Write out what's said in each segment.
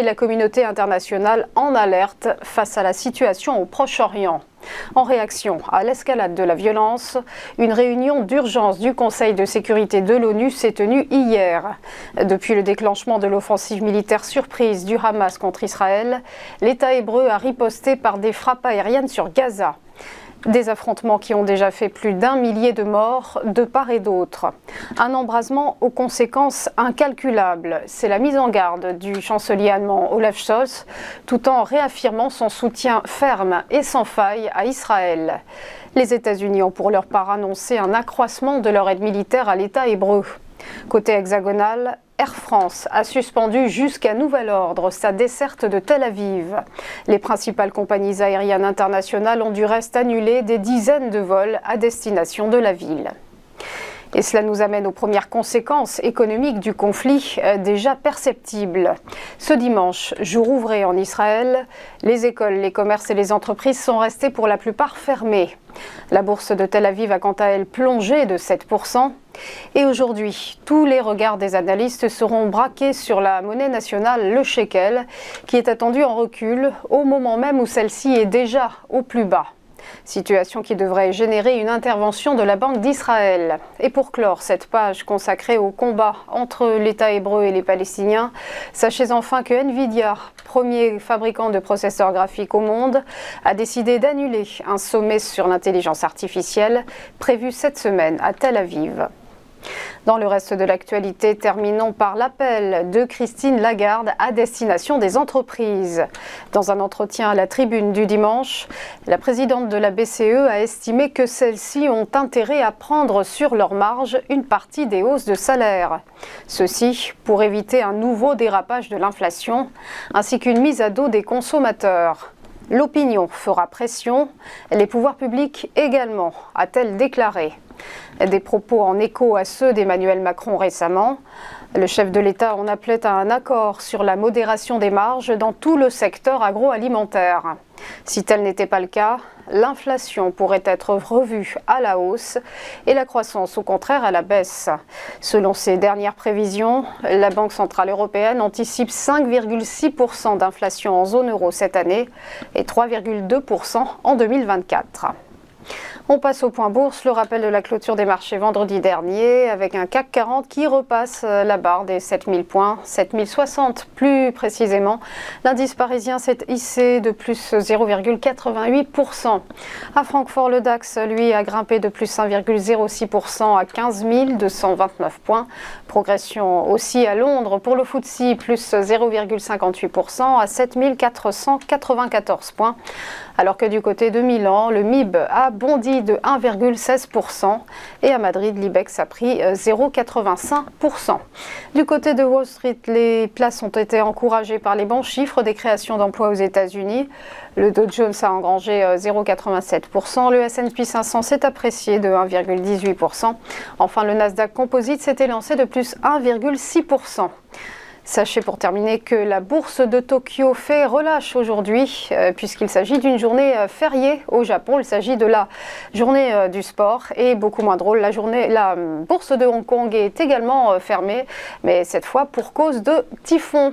la communauté internationale en alerte face à la situation au Proche-Orient. En réaction à l'escalade de la violence, une réunion d'urgence du Conseil de sécurité de l'ONU s'est tenue hier. Depuis le déclenchement de l'offensive militaire surprise du Hamas contre Israël, l'État hébreu a riposté par des frappes aériennes sur Gaza. Des affrontements qui ont déjà fait plus d'1 millier de morts de part et d'autre. Un embrasement aux conséquences incalculables. C'est la mise en garde du chancelier allemand Olaf Scholz, tout en réaffirmant son soutien ferme et sans faille à Israël. Les États-Unis ont pour leur part annoncé un accroissement de leur aide militaire à l'État hébreu. Côté hexagonal, Air France a suspendu jusqu'à nouvel ordre sa desserte de Tel Aviv. Les principales compagnies aériennes internationales ont du reste annulé des dizaines de vols à destination de la ville. Et cela nous amène aux premières conséquences économiques du conflit déjà perceptibles. Ce dimanche, jour ouvré en Israël, les écoles, les commerces et les entreprises sont restés pour la plupart fermés. La bourse de Tel Aviv a quant à elle plongé de 7%. Et aujourd'hui, tous les regards des analystes seront braqués sur la monnaie nationale, le shekel, qui est attendue en recul au moment même où celle-ci est déjà au plus bas. Situation qui devrait générer une intervention de la Banque d'Israël. Et pour clore cette page consacrée au combat entre l'État hébreu et les Palestiniens, sachez enfin que Nvidia, premier fabricant de processeurs graphiques au monde, a décidé d'annuler un sommet sur l'intelligence artificielle prévu cette semaine à Tel Aviv. Dans le reste de l'actualité, terminons par l'appel de Christine Lagarde à destination des entreprises. Dans un entretien à la Tribune du dimanche, la présidente de la BCE a estimé que celles-ci ont intérêt à prendre sur leur marge une partie des hausses de salaire. Ceci pour éviter un nouveau dérapage de l'inflation, ainsi qu'une mise à dos des consommateurs. L'opinion fera pression, les pouvoirs publics également, a-t-elle déclaré. Des propos en écho à ceux d'Emmanuel Macron récemment. Le chef de l'État en appelait à un accord sur la modération des marges dans tout le secteur agroalimentaire. Si tel n'était pas le cas, l'inflation pourrait être revue à la hausse et la croissance au contraire à la baisse. Selon ses dernières prévisions, la Banque centrale européenne anticipe 5,6% d'inflation en zone euro cette année et 3,2% en 2024. On passe au point bourse, le rappel de la clôture des marchés vendredi dernier avec un CAC 40 qui repasse la barre des 7000 points, 7060 plus précisément. L'indice parisien s'est hissé de plus 0,88%. À Francfort, le DAX, lui, a grimpé de plus 1,06% à 15 229 points. Progression aussi à Londres pour le FTSE, plus 0,58% à 7494 points. Alors que du côté de Milan, le MIB a bondi de 1,16% et à Madrid, l'IBEX a pris 0,85%. Du côté de Wall Street, les places ont été encouragées par les bons chiffres des créations d'emplois aux États-Unis. Le Dow Jones a engrangé 0,87%, le S&P 500 s'est apprécié de 1,18%. Enfin, le Nasdaq Composite s'était lancé de plus 1,6%. Sachez pour terminer que la bourse de Tokyo fait relâche aujourd'hui puisqu'il s'agit d'une journée fériée au Japon. Il s'agit de la journée du sport et beaucoup moins drôle, la bourse de Hong Kong est également fermée, mais cette fois pour cause de typhon.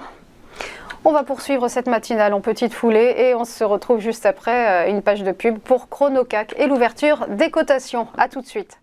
On va poursuivre cette matinale en petite foulée et on se retrouve juste après une page de pub pour Chronocac et l'ouverture des cotations. A tout de suite.